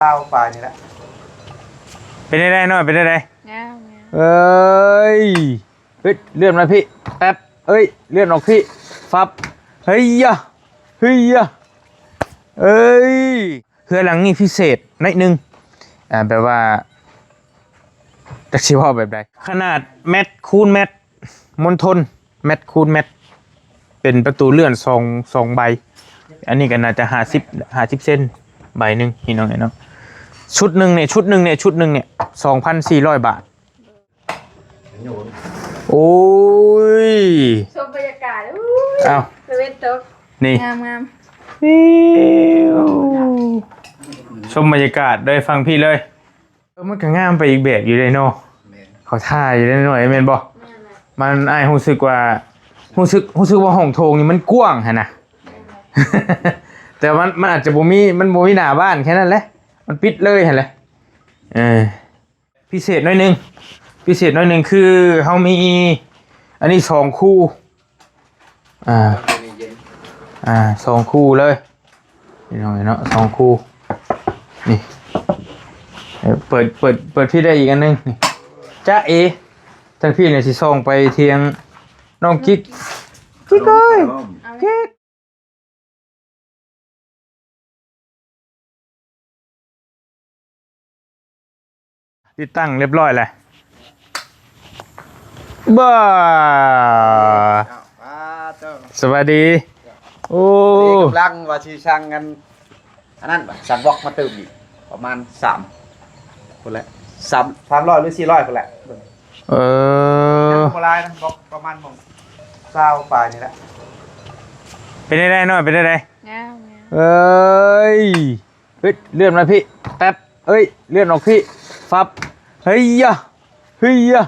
ข้าวปลานี่แหละเป็นได้หน่อยเป็นได้งามเอ้ยเฮ้ยเลื่อนมาพี่แป๊บเอ้ยเลื่อนออกพี่ฟับเฮ้ยยะเฮ้ยยะเอ้ยคือหลังนี้พิเศษนิดนึงแปลว่าจะชี้ว่าแบบใดขนาดแมตคูณแมตมณฑลแมตคูณแมตเป็นประตูเลื่อนสองใบอันนี้ก็น่าจะ50เส้นใบหนึ่งพี่น้องเนาะชุดหนึ่งเนี่ย2,400 บาทโอ้ยชมบรรยากาศอ้าวเว้นตกนี่งามชมบรรยากาศโดยฟังพี่เลยมันก็งามไปอีกแบบอยู่เลยเนาะเขาท่าอยู่ได้หน่อยเมนบอกมันไอ้รู้สึกว่าห้องโถงนี่มันกว้างฮะนะ แต่มันอาจจะบ่มีหน้าบ้านแค่นั้นแหละมันปิดเลยฮะเลยพิเศษหน่อยนึงคือเขามีอันนี้2 คู่2 คู่เลยนี่น้องเนาะ2 คู่นี่เปิดพี่ได้อีกอันนึงนี่จ้าเอทั้งพี่เนี่ยสิส่งไปเทียงน้องกิ๊กเอ้ยกิ๊กติดตั้งเรียบร้อยเลยบ้าสวัสดีโอ้กำลังว่าชีช่างกันอันนั้นสั่งบล็อกมาเติมอีกประมาณ3คนละ300หรือ400คนละโบราณนะบล็อกประมาณ20ปลายนี่แหละเป็นได้หน่อยเป็นได้งามเอ้ยเฮ้ยเลื่อนมาพี่แป๊บเอ้ยเลื่อนออกพี่ฟับเฮ้ยยะเฮ้ยยะ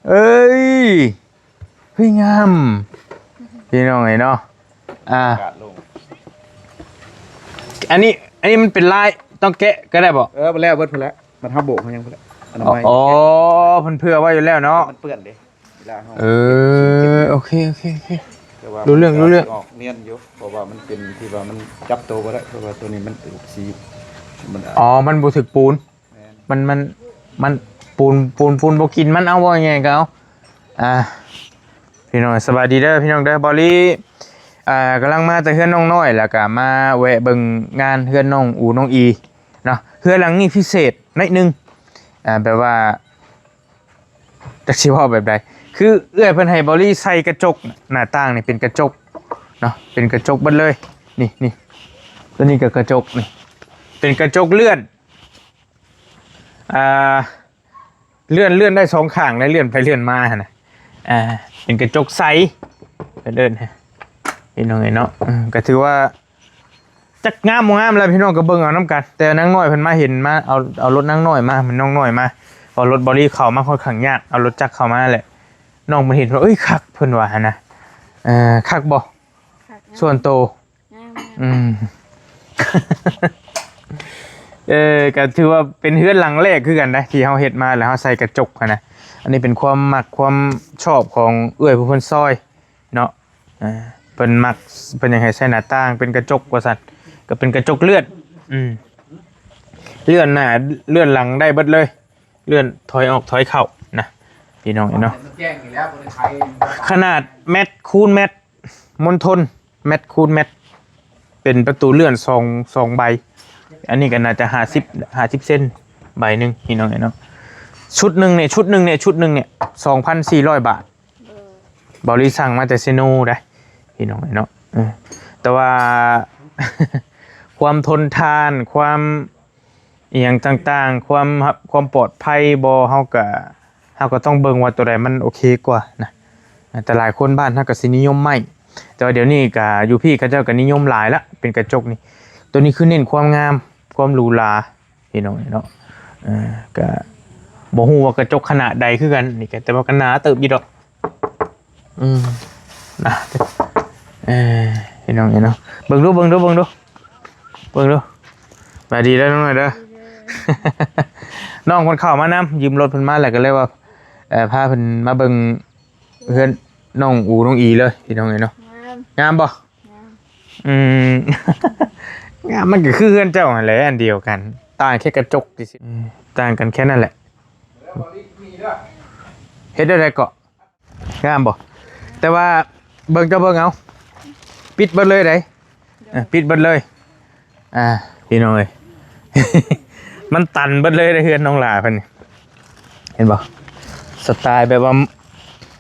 เอ้ยงามพี่น้องไงเนาะอันนี้มันเป็นลายต้องแกะก็ได้บ่มันแล้วเบิดพุ่นแล้วมันทับโบกมันยังพุ่นแล้วอ๋อเพิ่นเผื่อไว้อยู่แล้วเนาะมันเปื้อนดิโอเครู้เรื่องออกเนียนอยู่เพราะว่ามันเป็นที่ว่ามันจับตัวบ่ได้เพราะว่าตัวนี้มันเป็นสีมันบ่ถึกปูนมันปูนบ่กินมันเอาบ่ยังไงก็เอาพี่น้องสวัสดีเด้อพี่น้องเด้อบอลลี่กำลังมาแต่เฮือนน้องน้อยแล้วก็มาแวะเบิ่งงานเฮือนน้องอูน้องอีเนาะเฮือนหลังนี้พิเศษนิดนึงแปลว่าจะชี้ว่าแบบใดคือเอื้อยเพิ่นให้บอลลี่ใส่กระจกหน้าต่างนี่เป็นกระจกเนาะเป็นกระจกเบิดเลยนี่ตัวนี้ก็กระจกนี่เป็นกระจกเลื่อนเลื่อนได้2ข้างและเลื่อนไปเลื่อนมาฮะนะเป็นกระจกใสไปเดินฮะพี่น้องเนาะก็ถือว่าจักงามแล้วพี่น้องก็เบิ่งเอาน้ำกันแต่นางน้อยเพิ่นมาเห็นมาเอารถนางน้อยมามันน้องน้อยมาพอรถบอดี้เข้ามาค่อนข้างยากเอารถจักรเข้ามาแหละน้องมันเห็นว่าเอ้ยคักเพิ่นว่านะคักบ่ส่วนโตก็ถือว่าเป็นเฮือนหลังแรกคือกันนะที่เฮาเฮ็ดมาแล้วเฮาใส่กระจกนะอันนี้เป็นความมักความชอบของเอื้อยผู้เพิ่นซอยเนาะเพิ่นมักเพิ่นอยากให้ใส่หน้าต่างเป็นกระจกว่าซั่นก็เป็นกระจกเลื่อนเลื่อนหน้าเลื่อนหลังได้เบิดเลยเลื่อนถอยออกถอยเข้านะพี่น้องเนาะขนาดแมตคูณแมตมณฑลแมตคูณแมตเป็นประตูเลื่อนสองใบอันนี้ก็น่าจะ50เส้นใบหนึ่งพี่น้องเนาะชุดหนึ่งเนี่ย2,400 บาทบริสั่งมาแต่เซโนได้พี่น้องเนาะแต่ว่า ความทนทานความอย่างต่างๆความปลอดภัยบ่เฮาก็ต้องเบิ่งว่าตัวใดมันโอเคกว่านะแต่หลายคนบ้านเฮาก็สินิยมไม่แต่ว่าเดี๋ยวนี้ก็อยู่พี่เขาเจ้าก็นิยมหลายละเป็นกระจกนี่ตัวนี้คือเน้นความงามความหรูหราพี่น้องเนาะก็บ่ฮู้ว่ากระจกขนาดใดคือกันนี่ก็แต่ว่าก็หนาเติบอยู่ดอกนะพี่น้องเนาะเบิ่งดูมาดีแล้วน้องหน่อยเด้อ น้องคนเข้ามานำยืมรถเพิ่นมาแล้วก็เลยว่าพาเพิ่นมาเบิ่งเพื่อนน้องอูน้องอีเลยพี่น้องเนาะงามบ่ มันก็คือเฮือนเจ้าหั่นแหละอันเดียวกันต่างแค่กระจกสิต่างกันแค่นั้นแหละเฮ็ดได้ไดเกาะงามบ่แต่ว่าเบิ่งเจ้าเบิ่งเอาปิดเบิดเลยได้ปิดเบิดเลยพี่น้องเอ้ย มันตันเบิดเลยได้เฮือนน้องหลาเพิ่นนี่เห็นบ่สไตล์แบบว่า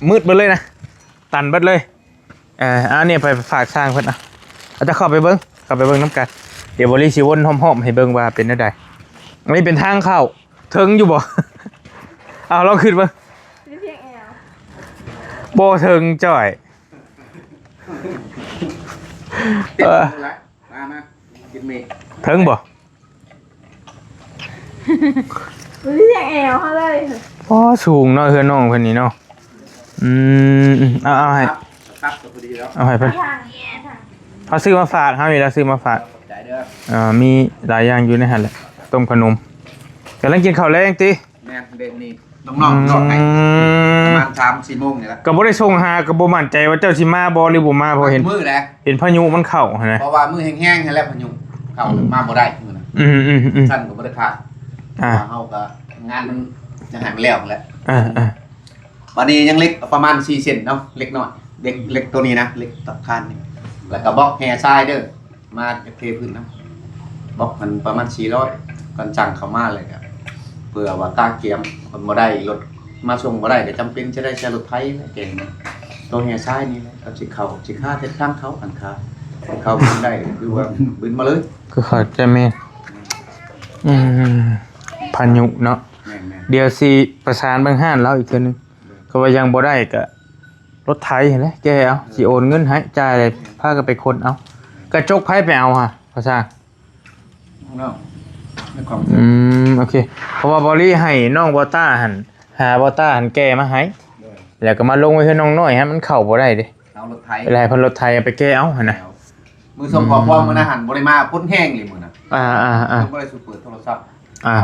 มืดเบิดเลยนะตันเบิดเลยเนี่ยไปฝากสร้างเพิ่นเอาจะเข้าไปเบิ่งน้ำกันเดี๋ยวบริสิวนหอมๆให้เบิ่งว่าเป็นจังไดอันนี้เป็นทางเข้าถึงอยู่บ่ เอาลองขึ้นเบิ่งบ่ถึงจ้อยมากินเมฆ ถึงบ่เรียกแอลเขาเลยพอสูงเนาะเฮือนน้องเพิ่นนี่เนาะเอาให้ครับพอดีแล้วเอาให้เพิ่นเขาซื้อมาฝากเฮานี่ล่ะซื้อมาฝากใจเด้อมีหลายอย่างอยู่ในหั่นแหละต้มขนมกำลังกินข้าวแรงติแม่เด่นนี่น้องๆให้ประมาณ 3-4 โมงนี่แหละก็บ่ได้ส่งหาก็บ่มั่นใจว่าเจ้าสิมาบ่หรือบ่มาเพราะเห็นมื้อแหละเห็นพายุมันเข้าหั่นน่ะเพราะว่ามื้อแห้งๆให้แล้วพายุเข้ามาบ่ได้มื้อน่ะท่านก็บ่ได้พาเฮาก็งานมันจะหายไปแล้วแหละวันนี้ยังเล็กประมาณ4เซนเนาะเล็กน้อยเล็กตัวนี้นะเล็กตัดคานนี่แล้วก็บล็อกแฮร์ทรายเด้อมาเทพื้นนะบล็อกมันประมาณ400กันจังเข้ามาเลยครับเพื่อว่าตาเกียมคนบ่ได้รถมาส่งบ่ได้ก็จำเป็นจะได้ใช้รถไถเก่งตัวแฮร์ทรายนี่แหละเอาสิค่าเฮ็ดทางเขาอันค่าเขาบินได้คือว่าบินมาเลยคือเขาจะแม่พายุเนาะเดี๋ยวสิประสานเบิ่งห้านแล้วอีกเทื่อนึงก็ว่ายังบ่ได้ก็รถไถเห็นไหมแกเอาสิโอนเงินให้จ่ายเลยพาก็ไปคนเอากระจกไผไปเอาฮะภาษาโอเคเพราะว่าบอลี่ให้น้องบอต้าหันหาบอต้าหันแกมาให้แล้วก็มาลงไว้ให้น้องน้อยฮะมันเข้าบ่ได้เด้เอารถไถอะไรเพิ่นรถไถไปแกเอาหั่นน่ะมือส่งขอความมื้อนะหันบ่ได้มาพ้นแห้งเลยมื้อน่ะบ่ได้สุเปิดโทรศัพท์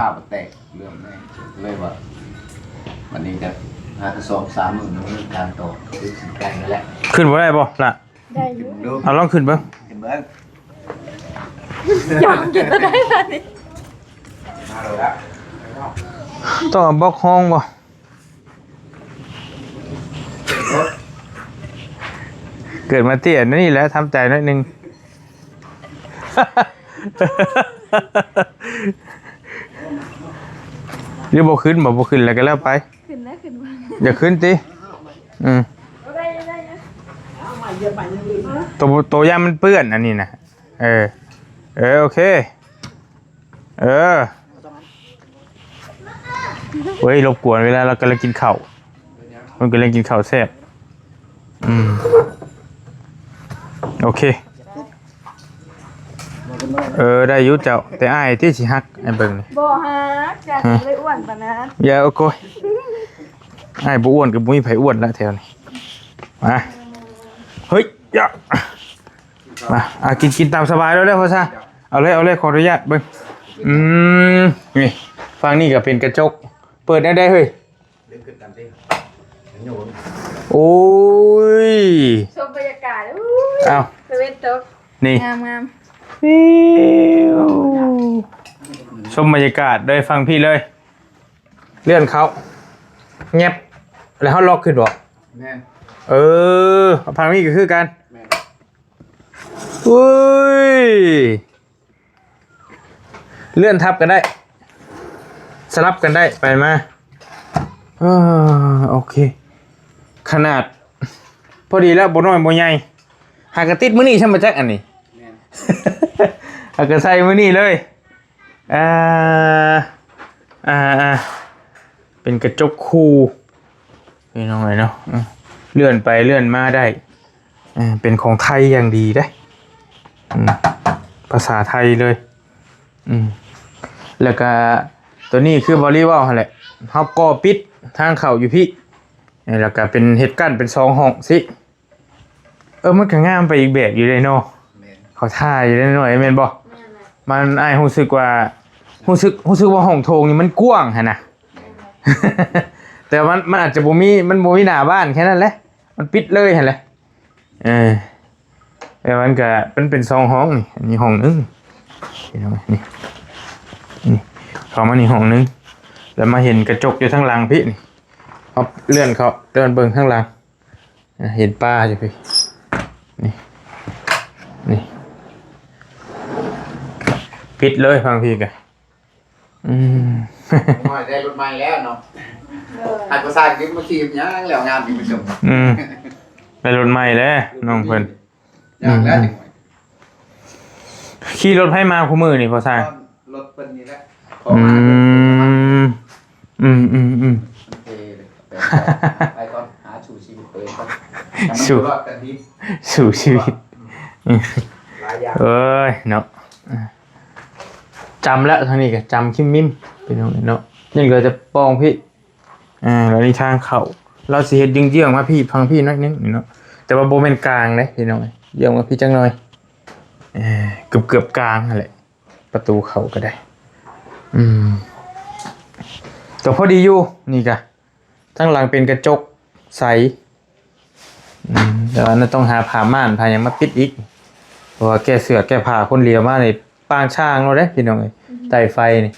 ภาพแตกเรื่องแม่เลยว่าวันนี้จะหา2-3 มื้อนึงการต่อคือสิไกลนั่นแหละขึ้นบ่ได้บ่ล่ะได้อยู่เอาลองขึ้นเบิ่งขึ้นเบิ่งยอมกินได้ป่ะนี่มาเลยละต้องบล็อกห้องบ่เกิดมาเตี้ยนี่แหละทำใจนิดนึงเดี๋ยวบ่ขึ้นแล้วก็แล้วไปขึ้นแล้วขึ้นมาอย่าขึ้นติตัวย่ามันเปื้อนอันนี้นะโอเคเฮ้ยรบกวนเวลาเรากำลังกินข้าวมันกำลังกินข้าวแซ่บโอเคได้ยุเจ้าแต่อ้ายที่สิฮักไอ้เบิ่งนี่บ่ฮักจะเลยอ้วนปานนั้นอย่าโอ้ยอ้ายบ่อ้วนก็บ่มีไผอ้วนละแถวนี้มาเฮ้ยอย่ามากินตามสบายแล้วเด้อพ่อซ่าเอาเลยขออนุญาตเบิ่งนี่ฟังนี่ก็เป็นกระจกเปิดได้เฮ้ยโอ้ยชมบรรยากาศเอาตะเวนตกนี่งามชมบรรยากาศโดยฟังพี่เลยเลื่อนเขาเงียบแล้วเขาล็อกขึ้นบ่พังนี่ก็คือกันอุ้ยเลื่อนทับกันได้สลับกันได้ไปมาโอเคขนาดพอดีแล้วบ่น้อยบ่ใหญ่หากระติดมื้อนี้ใช่มั้ยจักอันนี้หากระใส่มื้อนี้เลยเป็นกระจกคู่พี่น้องเนาะเลื่อนไปเลื่อนมาได้เป็นของไทยอย่างดีได้ภาษาไทยเลยแล้วก็ตัวนี้คือบอลลี่ว่าวแหละเฮาก่อปิดทางเข้าอยู่พี่แล้วก็เป็นเฮ็ดกั้นเป็น2ห้องสิมันก็งามไปอีกแบบอยู่เลยเนาะเขาท่าอยู่ได้หน่อยแม่นบ่มันอ้ายรู้สึกว่าว่าห้องโถงนี่มันกว้างหั่นน่ะแต่มันอาจจะบ่มีหน้าบ้านแค่นั้นแหละมันปิดเลยหั่นแหละแต่มันก็เป็น2ห้องนี่อันนี้ห้องนึง พี่น้องนี่นี่เข้ามานี่ห้องนึงแล้วมาเห็นกระจกอยู่ข้างหลังพี่นี่เขาเลื่อนเบิ่งข้างหลังเห็นป้าอยู่พี่นี่นี่ปิดเลยฟังพี่กันน้อยได้รถใหม่แล้วเนาะหัดภาษาอังกฤษมาขี่ยังแล้วงานพี่ผู้ชม ไปรถใหม่แล้วน้องเพิ่น อย่างแล้วจัง ขี่รถให้มาคู่มือนี่พอสร้าง รถเพิ่นนี่แหละ ไปก่อนหาชูชีวิตตัวเองก่อนรอดกันดี สู่ชีวิต หลายอย่าง เอ้ยเนาะจำแล้วทางนี้ก็จำคิมมิมเป็นน้องเนาะนี่เราจะปองพี่แล้วนี่ทางเขาเราสิเฮ็ดเยื่องๆมาพี่พังพี่น้อยนึงเนาะแต่ว่าโบเป็นกลางเลยพี่น้องเยื่องมาพี่จังหน่อยเกือบกลางนั่นแหละประตูเขาก็ได้แต่พอดีอยู่นี่กะทั้งหลังเป็นกระจกใสเดี๋ยวนั้นต้องหาผ้าม่านผ้ายังมาปิดอีกเพราะว่าแก้เสือแก้ผ้าคนเลียวมาในปางช่างเราได้พี่น้องไต่ไฟนี่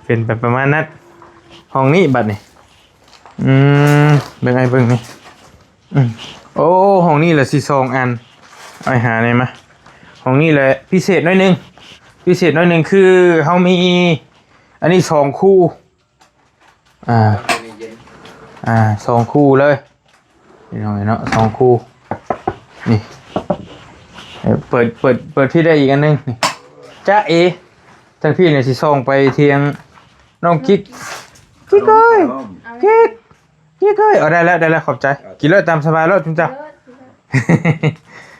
เป็นแบบประมาณนั้นห้องนี้บัดนี่เป็นไงเบิ่งนี่โอ้ห้องนี้แหละสิ2อันเอาหาได้มั้ยห้องนี้แหละพิเศษหน่อยนึงคือเฮามีอันนี้2คู่2คู่เลยพี่น้องเนาะ2คู่นี่เปิดพี่ได้อีกอันนึงนี่จ้าเอทั้งพี่เนี่ยสิส่งไปเทียงน้องกิ๊กเอ้ยกิ๊กเอ้ยเอาได้แล้วขอบใจกินเลยตามสบายแล้วจุ๊บจ้า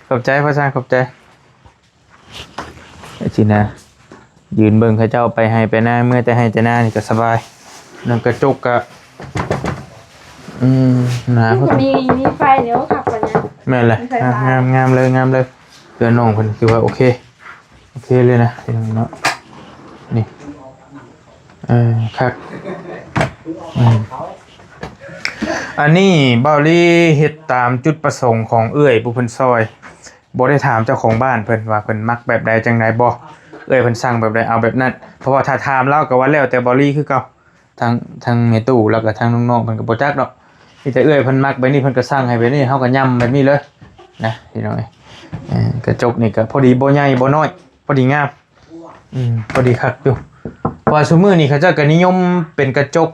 ขอบใจพ่อชายขอบใจไอ้จีน่ายืนเบิ่งเขาเจ้าไปให้ไปหน้าเมื่อแต่ให้แต่หน้านี่ก็สบายนั่งกระจกกะหนา มีไฟเดี๋ยวขับก่อนนะ แม่นเลยงามเลยเพื่อนน้องเพิ่นคือว่าโอเคเลยนะพี่น้องเนาะนี่ครับอันนี้เบาลี่เฮ็ดตามจุดประสงค์ของเอื้อยผู้เพิ่นซอยบ่ได้ถามเจ้าของบ้านเพิ่นว่าเพิ่นมักแบบใดจังไดบ่เอื้อยเพิ่นสั่งแบบใดเอาแบบนั้นเพราะว่าถ้าถามเราก็ว่าแล้วแต่เบาลี่คือเก่าทางแม่ตู้แล้วก็ทางน้องๆเพิ่นก็บ่จักดอกมีแต่เอื้อยเพิ่นมักแบบนี้เพิ่นก็สั่งให้แบบนี้เฮาก็ย่ำแบบนี้เลยนะพี่น้องกระจกนี่ก็พอดีบ่ใหญ่บ่น้อยพอดีงามพอดีคักอยู่เพราะว่าซุมื้อนี้เขาเจ้าก็นิยมเป็นกระจก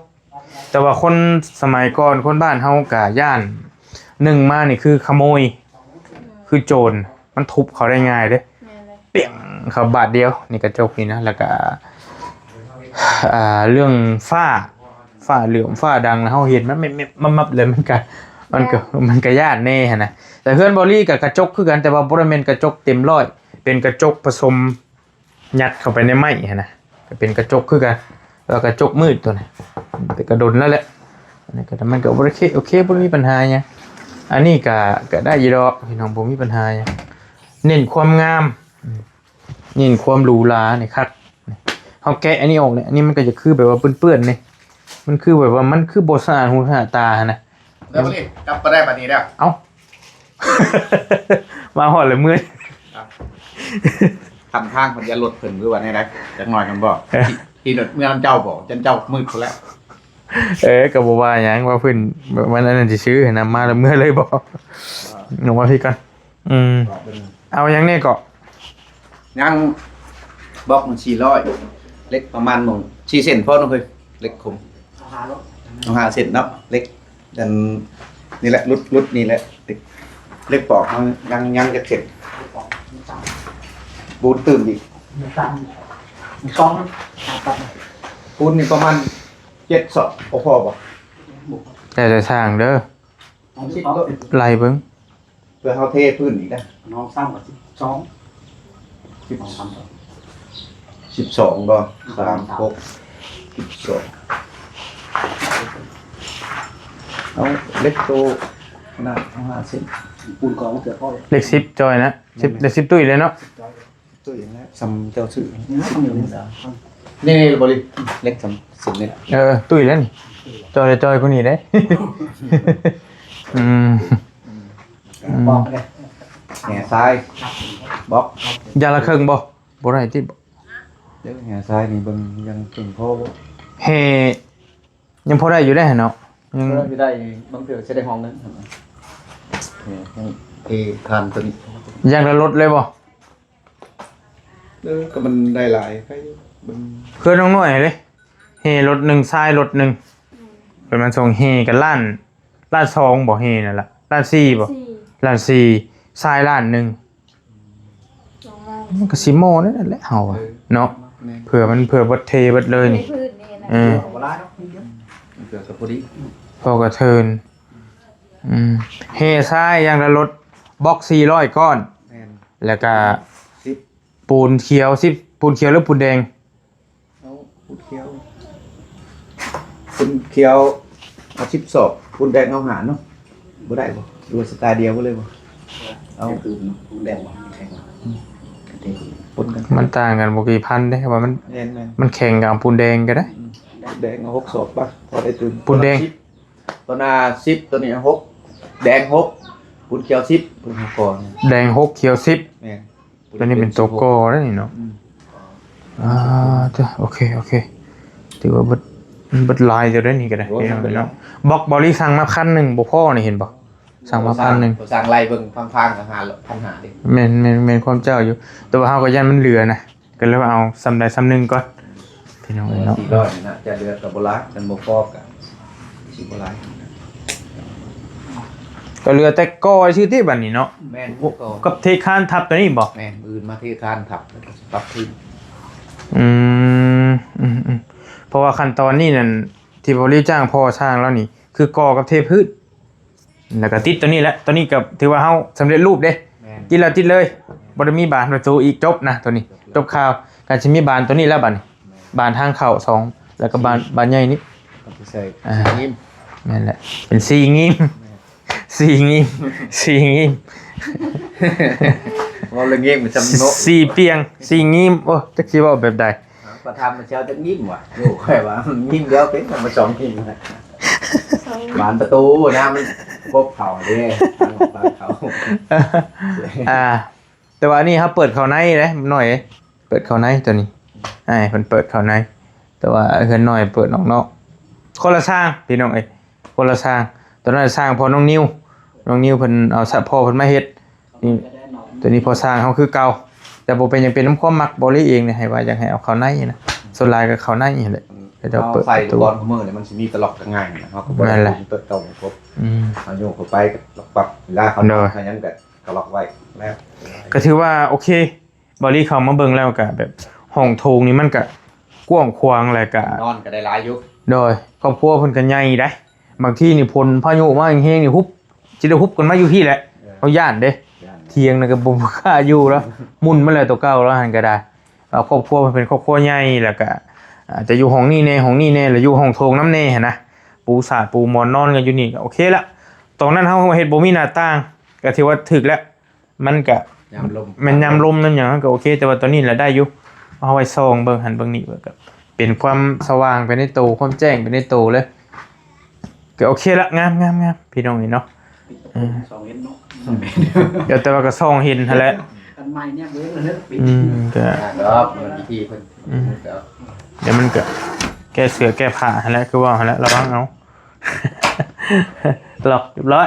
แต่ว่าคนสมัยก่อนคนบ้านเฮาก็ย่าน1มานี่คือขโมยคือโจรมันทุบเขาได้ง่ายเด้เปี้ยงเขาบาทเดียวนี่กระจกนี่นะแล้วก็เรื่องฝ้าเหลืองฝ้าดังนะเฮาเห็นมันมับเลยมันก็ย่านแน่หั่นนะแต่เฮือนบอลี่กับกระจกคือกันแต่ว่าบ่ได้แม่นกระจกเต็มร้อยเป็นกระจกผสมยัดเข้าไปในไม้หั่นนะก็เป็นกระจกคือกันแล้วกระจกมืดตัวนี้แต่กระดนแล้วแหละอันนี้ก็มันก็โอเคบ่มีปัญหาหยังอันนี้ก็ได้อยู่ดอกพี่น้องบ่มีปัญหาหยังเน้นความงามเน้นความหรูหรานี่ครับเฮาแกะอันนี้ออกเนี่ยอันนี้มันก็จะคือแบบว่าเปื้อนๆนี่มันคือแบบว่ามันคือบ่สะอาดหูสะอาดตาหั่นนะแล้วนี่กลับมาได้บัดนี้แล้ว เอ้า มาหอดเลยมืด ทำทางเพิ่นจะลดเพิ่นหรือว่าไงนะจักหน่อยกันบ่ที่รถเมื่อเจ้าบ่จนเจ้ามืดพุ่นแล้วก็บ่ว่าหยังว่าเพิ่นมันอันนั้นสิซื้อให้นำมาแล้วเมื่อเลยบ่หนูว่าพี่กันเอาหยังแน่ก็ยังบล็อกมัน400เล็กประมาณ4เซนพอเนาะเฮ้ยเล็กคม5เซนเนาะเล็กดันนี่แหละรุดนี่แหละเล็กปอกมันยังจะเข็ดบูนตื่นอีกปูนนี่ประมาณ7 ศอกพอบ่แต่จะสร้างเด้อไล่เบิ่งเพื่อเฮาเทพื้นอีกนะน้องสร้างกับ12บ่3 6 12เอาเล็กโตขนาด5เซนปูนกองเกือบพ่อเลยเลข10จอยนะ10เลข10ตุ้ยเลยเนาะตุ้ยแล้วซ้ำเจ้าชื่อนี่ทำอยู่นี่บ่ดิเล็กซ้ำ10นี่ตุ้ยแล้วนี่จอยคนนี้ได้บอกเลยแหน่ซ้ายบล็อก ยาละครึ่งบ่บ่ได้ติบ่ เดี๋ยวแห่ซ้ายนี่เบิ่งยังถึงพอบ่ เฮยังพอได้อยู่ได้เนาะยัง เราจะได้บางเทื่อใช้ได้ห้องนั้นครับยังเทคานตัวนี้ ยังละลดเลยบ่ ก็มันได้หลายใครเบิ่ง เพื่อนน้องหน่อยเลยเฮรถหนึ่งทรายรถหนึ่งเป็นมันส่งเฮกันล้านสองบ่เฮนั่นล่ะล้านสี่บ่ สี่ ล้านสี่ทรายล้านหนึ่ง สองล้าน มันก็สิโมนั่นแหละเฮาอะเนาะ แน่ เผื่อมันเผื่อเบิดเทเบิดเลยนี่ พืชนี่นะ เอาเวลาเนาะนิดเดียว เกิดกับพอดี พอกระเทินเฮทรายยางละรถบล็อก400ก้อน แน่น แล้วก็ 10 ปูนเขียว10ปูนเขียวหรือปูนแดง เอาปูนเขียวปูนเขียวเอา10ศอกปูนแดงเอาหารเนาะบ่ได้บ่ดูสไตล์เดียวบ่เลยบ่เอา เอาคือปูแดงว่ะแข็งว่ะกระเทียม ปนกัน มันต่างกันบ่กี่พันเด้ว่ามัน แน่น มันแข่งกับปูนแดงก็ได้ แดงเอา6ศอกป่ะพอได้ตื่น ปูนแดง ตัวหน้า10ตัวนี้6แดง6ปูนเขียว10ปูนก่อน แดง6เขียว10 แม่น ตัวนี้เป็นโตโก้แล้วนี่เนาะจ้ะโอเคถือว่าเบิดลายจะได้นี่ก็ได้เนาะบล็อกบอลลี่สั่งมา1,000บ่พอนี่เห็นบ่สั่งมา1,000 สั่งไล่เบิ่งพังๆก็5,000ดิ แม่นความเจ้าอยู่แต่ว่าเฮาก็ยันมันเหลือนะก็เลยว่าเอาซ้ำใดซ้ำหนึงก่อนพี่น้องเนาะ 400นี่นะจะเดือกับบ่หลายกันบ่พอกันสิบ่หลาย ก็เหลือแต่ก้อยชื่อที่บัดนี้เนาะ แม่นก็ กับเทคานทับตัวนี้บ่ แม่นอื่นมาที่คานทับแล้วก็ปรับขึ้น อืมเพราะว่าขั้นตอนนี้นั่นที่บริจ้างพ่อสร้างแล้วนี่คือกอกับเทพืชแล้วก็ติดตัวนี้แหละตัวนี้กับถือว่าเฮาสำเร็จรูปเด้ แม่น กินแล้วติดเลยบ่ได้มีบานประตูอีกจบนะตัวนี้จบข่าวก็สิมีบานตัวนี้แล้วบัดนี้บานทางเข้า2แล้วก็บานใหญ่นี้ ก็สิใส่ยิ้ม นั่นแหละเป็น4งิ้ม4งิ้ม4งิ้ม ว่าเรื่องยิ้มมันจำโน 4เปียง4งิ้มโอ้จักสิเว้าแบบใด ก็ทำมันเช้าจะยิ้มว่ะโอ้ค่อยว่ายิ้มเดียวเป็นมา2ยิ้มนะ สอง บานประตูนะมันพบเข่าเด้บานเขา แต่ว่านี่ครับเปิดเข้าในเด้หน่อยเปิดเข้าในตัวนี้เพิ่นเปิดเข้าในแต่ว่าเฮือนน้อยเปิดนอกๆคนละสร้างพี่น้องเอ้ยคนละสร้างตอนนั้นสร้างพอน้องนิวเพิ่นเอาสะพ่อเพิ่นมาเฮ็ดนี่ตัวนี้พอสร้างเฮาคือเก่าแต่บ่เป็นหยังเป็นน้ำความมักบ่เลยเองเนี่ยให้ว่าอยากให้เอาเข้าในนะส่วนหลายก็เข้าในนี่แหละเดี๋ยว เอา เปิด ใส่ ประตู บอลมือเนี่ยมันสิมีตลอกง่ายนะเฮาก็บ่ได้เปิดเก่าครบ เอาโยกเข้าไปก็ล็อกปักเวลาเขานอนเขายังก็ล็อกไว้แล้ว ก็ถือว่าโอเคบริเข้ามาเบิ่งแล้วก็แบบห้องโถงนี่มันก็กว้างขวางแล้วก็ นอนก็ได้หลายอยู่ โดยครอบครัวเพิ่นก็ใหญ่ได้บางที่นี่พลพายุมาแฮงๆนี่ฮุบสิได้ฮุบกันมาอยู่ที่แหละเขาย่านเด้เที่ยงน่ะก็บ่กล้าอยู่แล้วมุ่นมาแล้วตัวเก่าแล้วหั่นก็ได้เอาครอบครัวมันเป็นครอบครัวใหญ่แล้วก็อาจจะอยู่ห้องนี้แน่ห้องนี้แน่แล้วอยู่ห้องโถงนำแน่หั่นนะปูสาดปูหมอนนอนกันอยู่นี่ก็โอเคละตรงนั้นเฮาเฮ็ดบ่มีหน้าต่างก็ถือว่าถึกแล้วมันก็ ยามลม มันยามลมนั่นหยังก็โอเคแต่ว่าตอนนี้แหละได้อยู่เอาไว้ส่องเบิ่งหันเบิ่งนี่เบิ่งก็เป็นความสว่างไปในตัวความแจ้งไปในตัวเลยก็โอเคละงามพี่น้องนี่เนาะ สองเห็นเนาะ เดี๋ยวแต่ว่าก็ส่องเห็นหั่นแหละ กันใหม่เนี่ยเว้ยเลยปิด ก็ ครับมันวิธีเพิ่น เดี๋ยวมันก็แก้เสือแก้ผ้าหั่นแหละคือว่าหั่นแหละระวังเอาหลอกเรียบร้อย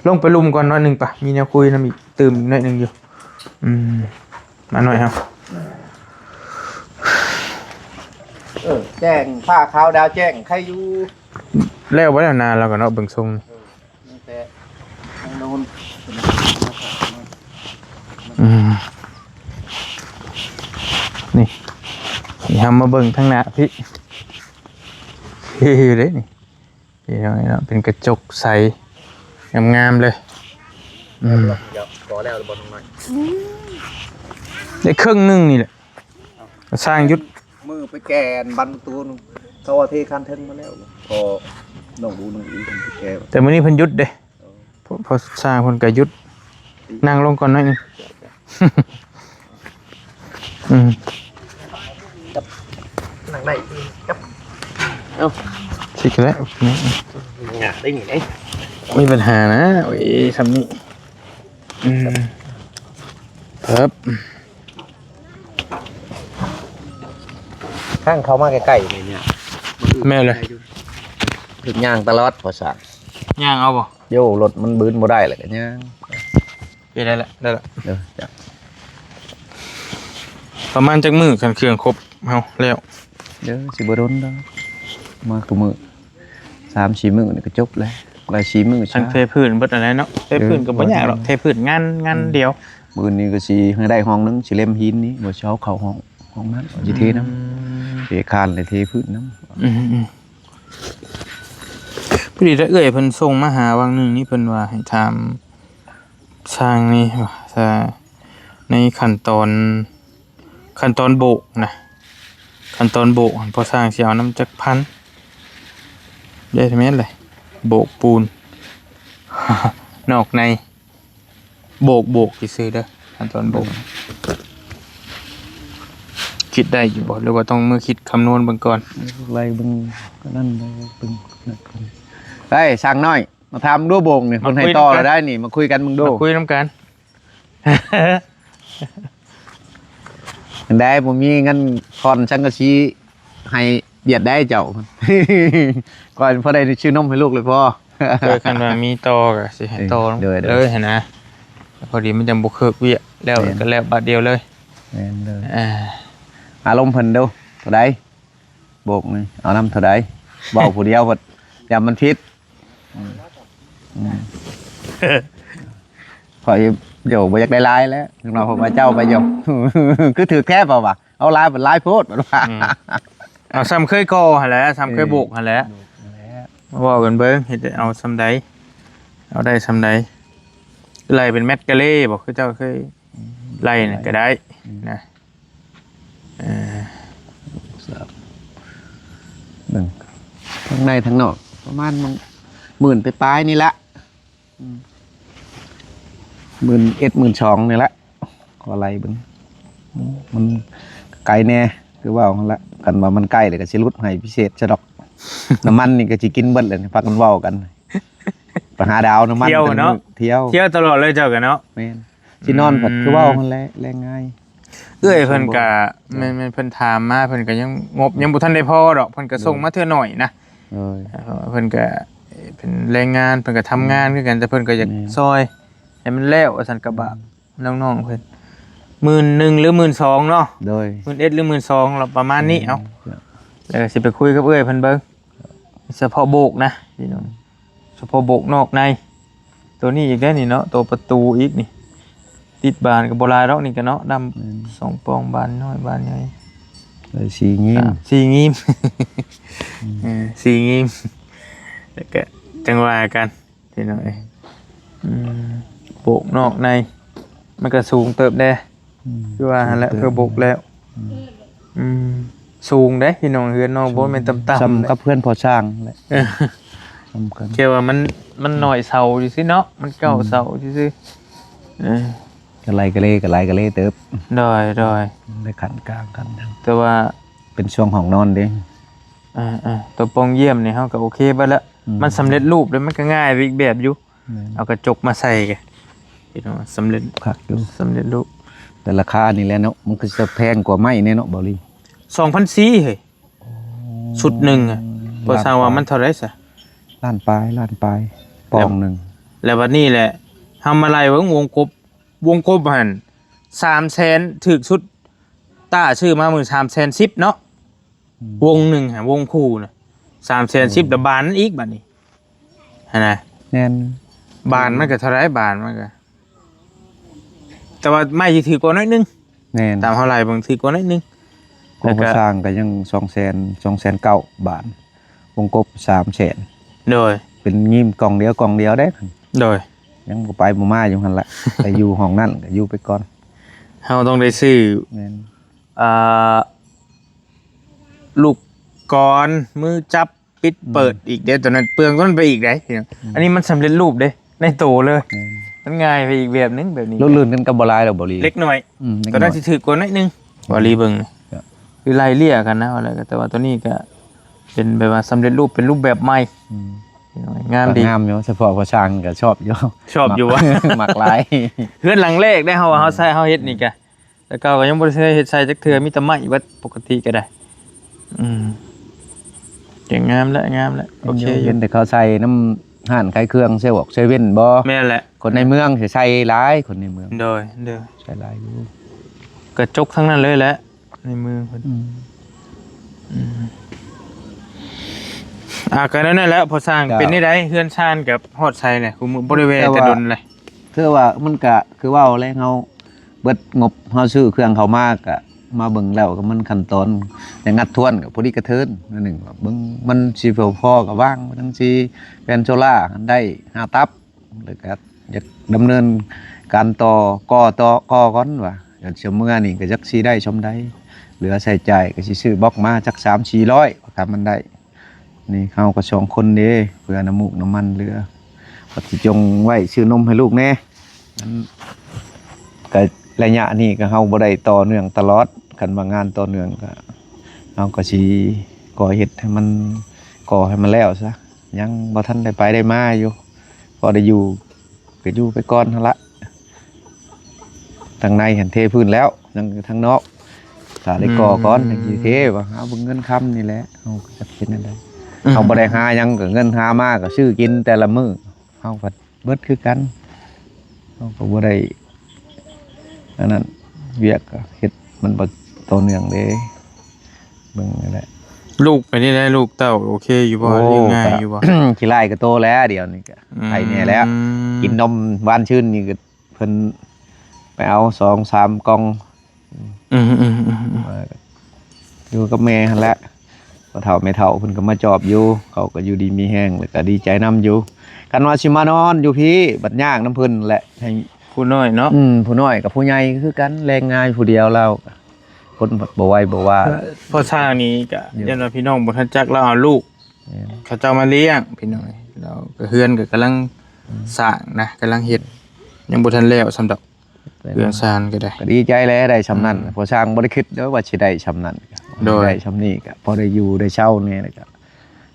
ลงไปลุมก่อนหน่อยหนึงป่ะมีแนวคุยนำอีกตื่มหน่อยหนึงอยู่มาหน่อยครับ แจ้งผ้าขาวดาวแจ้งใครอยู่ แล้วไว้แล้วนานแล้วก็เนาะเบิ่งทรง แต่ทางโน้น นี่ทำมาเบิ่งทั้งหน้าพี่อยู่เลยนี่เนาะเป็นกระจกใสงามๆเลย เดี๋ยวขอแล้วบอลหน่อย ได้ครึ่งหนึงนี่แหละสร้างยุทธ มือไปแกนบันประตูนึงเขาว่าเทคันเทิงมาแล้วพอน้องดูน้องอีไปแก แต่มื้อนี้เพิ่นหยุดเด้พอสร้างเพิ่นก็หยุดนั่งลงก่อนหน่อยหนึง หนังได้ครับ สิกแล้ว หงาได้หนิได้ มีปัญหานะโอ้ยทำนี่ ครับ ข้างเขามาใกล้ๆนี่เนี่ย แม่เลย ถึงย่างตลอดพอสั่ง ย่างเอาบ่ โย่รถมันบื้นบ่ได้เลยกันย่าง ไปได้ละได้ละ เด้อจ้ะ ประมาณจักมื้อกันเครื่องครบเฮาแล้ว เด้อสิบ่โดนดอกมาคือมื้อ3-4มื้อนี่ก็จบแล้วหลาย4มื้อ ทั้ ช้าง เทพื้นเบิดอะไรเนาะเทพื้นก็บ่ยากหรอกเทพื้นงานเดียว มื้อนี้ก็สิให้ได้ห้องนึงสิเล่มหินนี้บ่สิเอาเข้าห้องนั้นเอาสิเทน้ำเทคานเลยเทพื้นน้ำ อืมพอดีถ้าเอื้อยเพิ่นส่งมาหาวังหนึงนี่เพิ่นว่าให้ถามสร้างนี่ว่าถ้าในขั้นตอนโบกนะขั้นตอนโบกพอสร้างสิเอาน้ำจักพันได้แม่นเลยโบกปูน นอกในโบกซื่อๆเด้อขั้นตอนโบกคิดได้อยู่บ่หรือว่าต้องมือคิดคำนวณเบิ่งก่อน ไรบึงก็นั่นไปบึงนั่นคนเฮ้ยสั่งน้อย มาทำดูโบงนี่คนให้ต่อเราได้นี่มาคุยกันมึงดู มาคุยน้ำกัน เห็นได้ผมมีเงินคอนช่างกระชี้ให้เบียดได้เจ้า ก่อนพอได้ชื่อนมให้ลูกเลยพ่อ เจอกันว่ามีต่อก็สิให้ต่อ เด้อ เลยเห็นนะพอดีมันจะบ่เคิกเวียแล้วก็แล้วบาทเดียวเลย แม่นเด้อ อ่า อารมณ์เพิ่นดูเท่าใดโบกนี่เอาน้ำเท่าใดเบาผู้เดียวพอดอย่ามันพิษพอยเดี๋ยวบ่อยากได้ลายแล้วถึงเราผมว่าเจ้าไปเดี๋ยว คือถือแค่เปล่าวะเอาลายเป็นลายโพดมันว่า เอาซ้ำเคยก่อหั่นแหละซ้ำเคยโบกหั่นแหละมาเว้ากันเบิ่งเฮ็ดเอาซ้ำใดเอาได้ซ้ำใดไล่เป็นแมตกะเล่บ่คือเจ้าเคยไล่น่ะก็ได้นะ หนึ่งทั้งในทั้งนอกประมาณ10,000ไปปลายนี่ละ12,000นี่ละขออะไรเบึงมันไกลแน่คือว่าของละกันว่ามันใกล้เลยก็สิรุดให้พิเศษซะดอก น้ำมันนี่ก็สิกินเบิดเลยพากันเว้ากันไปหาดาวน้ำมัน เที่ยวเนาะ เที่ยว เที่ยวตลอดเลยเจ้ากันเนาะ แม่นสินอนผัดคือเว้ามันแรงง่าย เอ้ยเพิ่นก็แม่นเพิ่นถามมาเพิ่นก็ยังงบยังบ่ทันได้พอดอกเพิ่นก็ส่งมาเทื่อหน่อยนะ เอ้ย เพิ่นก็เป็นแรงงานเพิ่นก็ทำงานคือกันแต่เพิ่นก็อยาก นี่ ซอยให้มันแล้วว่าซั่นกะบะน้องๆเพิ่น11,000หรือ12,000เนาะ โดย 11,000หรือ12,000เราประมาณนี้เอ้าแล้วก็สิไปคุยกับเอ้ยเพิ่นเบิ่งเฉพาะโบกนะพี่น้องเฉพาะโบกนอกในตัวนี้อีกได้อนี่เนาะตัวประตูอีกนี่ติดบานก็บ่หลายดอกนี่ก็เนาะดำ2ปองบานน้อยบานใหญ่ เลยสีเงี้ย สีงิมสีงิมแล้วก็จังหวะกันทีน้อยโบกนอกในมันก็สูงเติบได้คือว่าหั่นแหละเพื่อโบกแล้วสูงเด้พี่น้องเฮือนนอกบ่แม่นต่ำๆ ซ้ำกับเพื่อนพอช่างแหละซ้ำกัน แค่ว่ามันหน่อยเสาอยู่ซิเนาะมันเก่าเสาซื่อๆกะไรกะเล่เติบ ได้ ได้ขันกลางกัน แต่ว่า เป็นช่วงห้องนอนเด้ ตัวปองเยี่ยมนี่เฮาก็โอเคเบิดแล้วมันสำเร็จรูปแล้วมันก็ง่ายไปอีกแบบอยู่เอากระจกมาใส่กันพี่น้องสำเร็จ คักอยู่ สำเร็จรูป แต่ราคานี่แหละเนาะมันคือจะแพงกว่าไม้แน่เนาะบ่ลี 2,400เฮ้ยชุดหนึงอ่ะบ่ทราบว่ามันเท่าไหร่ซะ ล้านปลายปองหนึง แล้วบัดนี้แหละทำอะไรเบิ่งวงกบหั่น300,000ถึกชุดต้าชื่อมามื้อ310,000เนาะวงหนึงฮะวงคู่น่ะ310,000แล้วบานนั้นอีกบัดนี้หั่นน่ะ แน่น บานมันก็เท่าไรบานมันก็แต่ว่าไม่สิถือกว่าน้อยนึง แน่น ตามเท่าไหร่บางถือกว่าน้อยนึง โครงสร้างก็ยัง209,000 บาทวงกบ300,000 โดย เป็นงิ้มกล่องเดียวได้ โดย ยังบ่ไปบ่มาอยู่หั่นละ แต่อยู่ห้องนั่นก็อยู่ไปก่อน เฮาต้องได้ซื้อ แม่น อ่าลูกกลอนมือจับปิดเปิดอีกเด้ตัวนั้นเปลืองต้นไปอีกได้พี่น้องอันนี้มันสำเร็จรูปเด้ในโตเลยมันง่ายไปอีกแบบนึงแบบนี้ รถลื่นกันกับบ่หลายดอกบ่ลี เล็กหน่อย เล็ก ก็ น้ น่า อย สิถือกว่าน้อยนึงว่ารีเบิ่งนะครับ คือไล่เลี่ยกันนะอะไรก็แต่ว่าตัวนี้ก็เป็นแบบว่าสำเร็จรูปเป็นรูปแบบใหม่ อืม พ งามดี งามอยู่เฉพาะพอช่างก็ชอบอยู่ ชอบอยู่วะ มักหลาย เฮือนหลังแรกได้เฮาว่าเฮาใส่เฮาเฮ็ดนี่กะแต่เก่าก็ยังบ่ได้เฮ็ดใส่จักเทื่อมีแต่ไม้วัดปกติก็ได้เก่งงามแล้วโอเคอ เห็ ยู่ นแต่เขาใส่น้ำห่านขายเครื่องเซเว่นเซเว่นบ่ แม่นแหละ คนในเมืองสิใส่หลายคนในเมือง โดย ใส่หลายอยู่ กระจกทั้งนั้นเลยแหละในมือเพิ่นก็นั่นแหละพอสร้างเป็นนี่ได้เฮือนชานกับฮอดไซเนี่ยคุมบริเวณแต่ดนเลย คือว่ามันก็คือว่าแล้วเฮาเบิดงบเฮาซื้อเครื่องเขามากก็มาเบิ่งแล้วก็มันขั้นตอนในงัดทวนกับพอดีกระเทินนั่นหนึ่งเบิ่งมันสิพอกับว่างทั้งสิเป็นโซล่าได้5ตับแล้วก็อยากดำเนินการต่อก่อก่อนว่าอยากเชื่อเมื่อนี่ก็จักสิได้ชมได้เหลือใช้จ่ายก็สิซื้อบล็อกมาจัก 3-400ว่าครับมันได้นี่เฮาก็2คนเด้เพื่อน้ำมูกน้ำมันเหลือปฏิจงไว้ซื้อนมให้ลูกแน่ก็ระยะนี้ก็เฮาบ่ได้ต่อเนื่องตลอดคันว่างานต่อเนื่องก็เฮาก็สิก่อเฮ็ดให้มันก่อให้มันแล้วซะยังบ่ทันได้ไปได้มาอยู่พอได้อยู่ก็อยู่ไปก่อนหั่นละทางในเห็นเทพื้นแล้วยังทางนอกถ้าได้ก่อก่อนจังสิเทว่าหาเบิ่งเงินค้ำนี่แหละเฮาก็จะเป็นนั่นได้เฮาบ่ได้หาหยังก็เงินหามาก็ซื้อกินแต่ละมื้อเฮาก็เบิดคือกันเฮาก็บ่ได้อันนั้นเวียกก็เฮ็ดมันบ่ต่อเนื่องเด้เบิ่งนั่นแหละ ลูกไปนี่ได้ลูกเต้าโอเคอยู่บ่เลี้ยงง่ายอยู่บ่ ขี้ไล่ก็โตแล้วเดี๋ยวนี้ก็ไผแน่แล้วกินนมหวานชื่นนี่ก็เพิ่นไปเอา2-3กล่องอยู่กับแม่หั่นแหละพอเฒ่าแม่เฒ่าเพิ่นก็มาจอบอยู่เขาก็อยู่ดีมีแฮงแล้วก็ดีใจนํอยู่กันว่าสิมานอนอยู่พี่บัดยากนํเพิ่นแหละให้ ผู้น้อยเนาะ ผู้น้อยกับผู้ใหญ่คือกันแรงงานผู้เดียวแล้วคนบ่ไหวบ่ว่า พอสร้างนี้ก็ยันว่าพี่น้องบ่ทันจักแล้วเอาลูกเขาเจ้ามาเลี้ยงพี่น้อยเราก็เฮือนก็กำลังสร้างนะกำลังเฮ็ดยังบ่ทันแล้วสำหรับเฮือนซานก็ได้ ก็ดีใจแล้วได้ชำนั้นพอสร้างบ่ได้คิดเด้อว่าสิได้ชำนั้น โดย ได้ชำนี้ก็พอได้อยู่ได้เช่านี่แล้วก็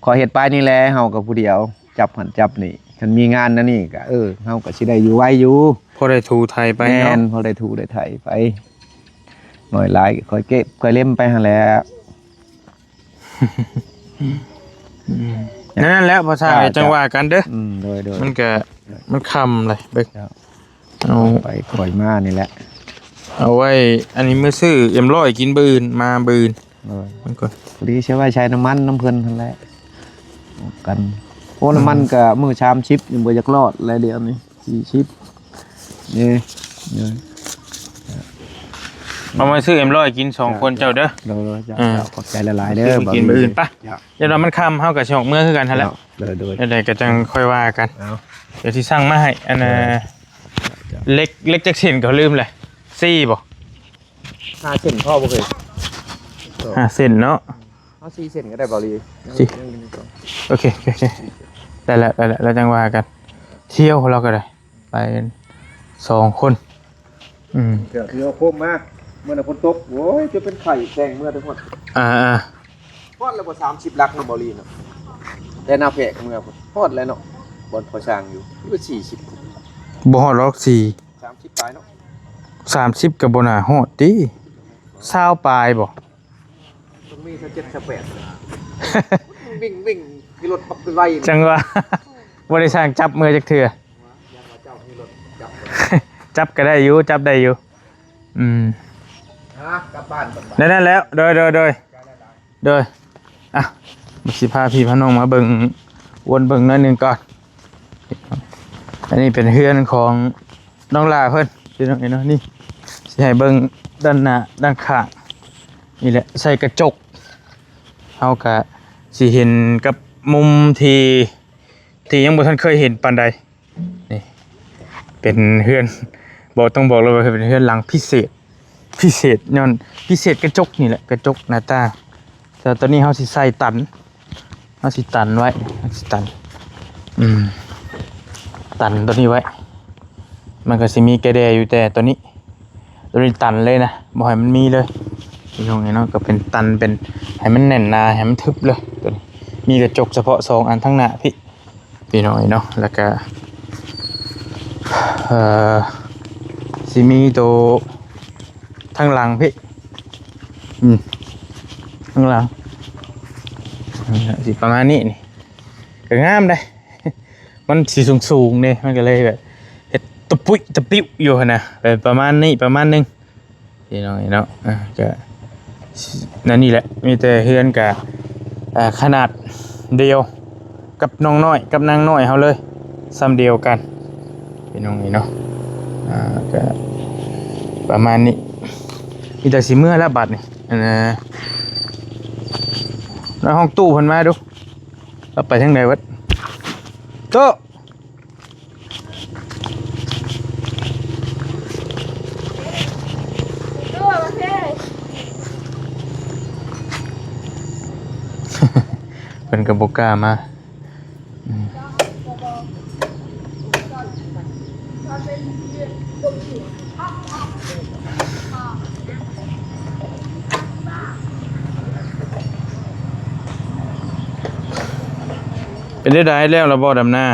ขอเฮ็ดไปนี่แหละเฮากับผู้เดียวจับหันจับนี่คันมีงานนั่นนี่ก็เฮาก็สิได้อยู่ไว้อยู่ พอได้ทูไทยไป แม่ เนาะ นพอได้ถูได้ไถไปหน่อยหลายก็ค่อยเก็บค่อยเล่มไปหั่นแหละ นั่นแหละพอสร้างจังหวะกันเด้อ โดย มันก็มันค่ำเลยเบิ่งเอา ไปค่อยมานี่แหละ เอาไว้อันนี้มื้อซื้อ100กินบื้นมาบื้นมันก็ พอดีใช้ไว้ใช้น้ำมันน้ำเพิ่นนั่นแหละกันโอ้น้ำมันก็มือชามชิปยังบ่อยากรอดแล้วเดี๋ยวนี้4ชิปนี่ เอามาซื้อ100กิน2คนเจ้าเด้อ เราจะขอบใจหลายๆเด้อ กินมื้ออื่นปะเดี๋ยวเรามันค่ำเฮาก็สิออกเมื่อคือกันหั่นแหละ โดย เดี๋ยวก็จังค่อยว่ากัน เอา เดี๋ยวสิสั่งมาให้อันเล็กจักเส้นก็ลืมเลย4บ่ 5เส้นพ่อบ่เคย 5เส้นเนาะ เอา4เส้นก็ได้บ่ลี โอเคได้แล้วจังว่ากัน เที่ยวเราก็ได้ไป2คนเกือบเอาโคมมาเมื่อน่ะฝนตกโอ้ยจะเป็นไข่แดงเมื่อทุกคน พอดแล้วบ่30ลักเนาะบ่ลีเนาะแต่หน้าแพกเมื่อพอดแล้วเนาะบ่พอช่างอยู่คือ40 บ่ฮอดล็อก30ปลายเนาะ 30ก็บ่น่าฮอดติ20ปลายบ่ ต้องมีสัก7 8วิ่งขี่รถปักไปไว จังว่าบ่ได้สร้างจับมือจักเทื่อ จับก็ได้อยู่จับได้อยู่กลับบ้านก่อน นั่นแล้วโดยอ่ะมาสิพาพี่พาน้องมาเบิ่งวนเบิ่งหน่อยหนึงก่อนอันนี้เป็นเฮือนของน้องลาเพิ่นพี่น้องเห็นเนาะนี่สิให้เบิ่งด้านหน้าด้านข้างนี่แหละใส่กระจกเฮาก็สิเห็นกับมุมที่ยังบ่ทันเคยเห็นปานใดนี่เป็นเฮือนต้องบอกเลยว่าเป็นเฮือนหลังพิเศษย้อนพิเศษกระจกนี่แหละกระจกหน้าต่างแต่ตอนนี้เฮาสิใส่ตันเฮาสิตันไว้ตันตัวนี้ไว้มันก็สิมีกระแดอยู่แต่ตัวนี้ตันเลยนะบ่ให้มันมีเลยพี่น้องเนาะก็เป็นตันเป็นให้มันแน่นหนาให้มันทึบเลยตัวนี้มีกระจกเฉพาะ2อันทั้งหน้าพี่ พี่น้อยเนาะแล้วก็สิมีตัวทางหลังพี่ทางหลังสิประมาณนี้นี่ก็งามได้ มันสีสูงๆเนี่ยมันก็เลยแบบเห็ดตะปุยตะปิ้วอยู่นะแบบประมาณนี้ประมาณนึงพี่น้อยเนาะก็นั่นนี่แหละมีแต่เฮือนกับขนาดเดียวกับน้องน้อยกับนางน้อยเขาเลยซ้ำเดียวกันพี่น้องนี่เนาะก็ประมาณนี้มีแต่สีเมื่อแล้วบัดนี่แล้วห้องตู้เพิ่นมาดูเราไปทางไหนวะโตตัวโอเค เพิ่นก็บ่กล้ามาเป็นได้แล้วเราบ่ดำหน้า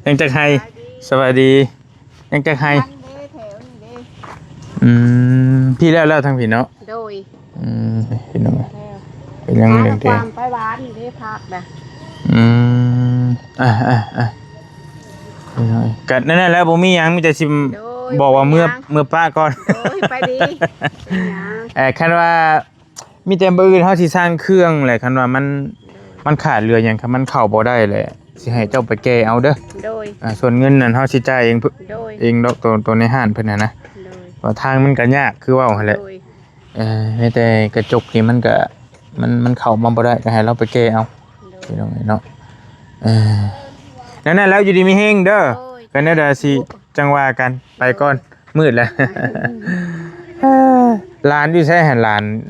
ยังจักให้สวัสดียังจักให้ อันเด้แถวนี่เด้ พี่แล้วทางพี่เนาะ โดย พี่น้อง แล้ว เป็นยังเลี้ยง ค เต้ วามไปบ้านนี่เด้พักนะ พี่น้องกัดนั่นแหละบ่มีหยังมีแต่สิบอกว่าเมื่อป้าก่อน โดยไปดีเป็นหยัง คันว่ามีแต่บ่อื่นเฮาสิสร้างเครื่องแหละคันว่ามันขาดเรือหยังคันมันเข้าบ่ได้แหละสิให้เจ้าไปแก้เอาเด้อ โดย ส่วนเงินนั่นเฮาสิจ่ายเอง โดย เองดอกตัวในห้านเพิ่นน่ะนะ โดย ว่าทางมันก็ยากคือเว้าหั่นแหละ โดย ไม่แต่กระจกนี่มันก็มันเข้ามาบ่ได้ก็ให้เราไปแก้เอาพี่น้องเนาะนั่นแล้วอยู่ดีมีเฮงเด้อก็แน่เด้อสิจังว่ากันไปก่อนมืดแล้ว หลานอยู่ใช่หั่นห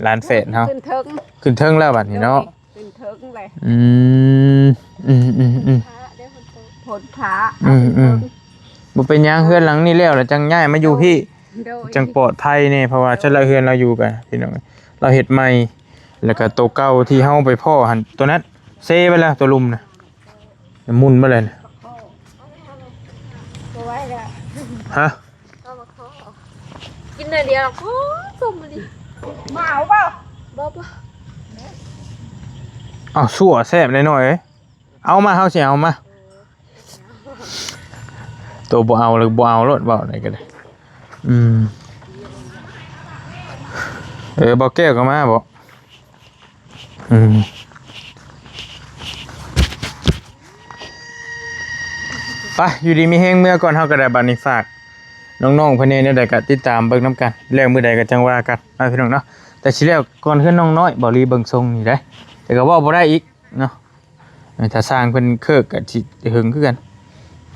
ลานเฟซเฮา ขึ้นเทิง ขึ้นเทิงแล้วบัดนี้เนาะ ขึ้นเทิงเลย ผลพระ บ่เป็นหยังเฮือนหลังนี้แล้วจังย้ายมาอยู่พี่ โดย จังปลอดภัยนี่เพราะว่าฉันละเฮือนเราอยู่กันพี่น้องเราเฮ็ดใหม่แล้วก็ตัวเก่าที่เฮาไปพ่อหันตัวนั้นเซไปแล้วตัวลุมน่ะหมุนมาเลยน่ะ ตัวไว้แล้ว ฮะ เอามาขอกินหน่อยเดียวโอ้ส้มมาดิมาเอาเปล่าบ่ อ้าวสั่วแซ่บหน่อยๆเอ้ยเอามาเฮาสิเอามาตัวบ่เอาหรือบ่เอารถเว้าได้ก็ได้บ่แก้วก็มาบ่ไปอยู่ดีมีแฮงเมื่อก่อนเฮาก็ได้บัดนี้ฝากน้องๆเพิ่นนี่ได้ก็ติดตามเบิ่งนํกันแล้วมื้อใดก็จังว่ากันพี่น้องเนาะแต่สิแล้วก่อนขึ้นน้องน้อยบ่รีเบิ่งทรงนี่ได้แต่ก็เว้าบ่ได้อีกเนาะถ้าสร้างเพิ่นเคิกก็สิหึงคือกัน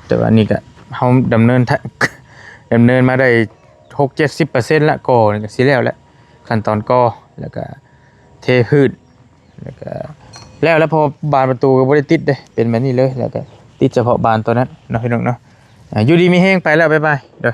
แต่ว่านี่ก็เฮาดำเนินมาได้ 60-70% ละก่อนี่ก็สิแล้วแหละขั้นตอนก่อแล้วก็เทพื้นแล้วก็แล้วพอบานประตูก็บ่ได้ติดเด้เป็นแบบนี้เลยแล้วก็ติดเฉพาะบานตัวนั้นเนาะพี่น้องเนาะอยู่ดีมีแฮงไปแล้วบ๊ายบายเด้อ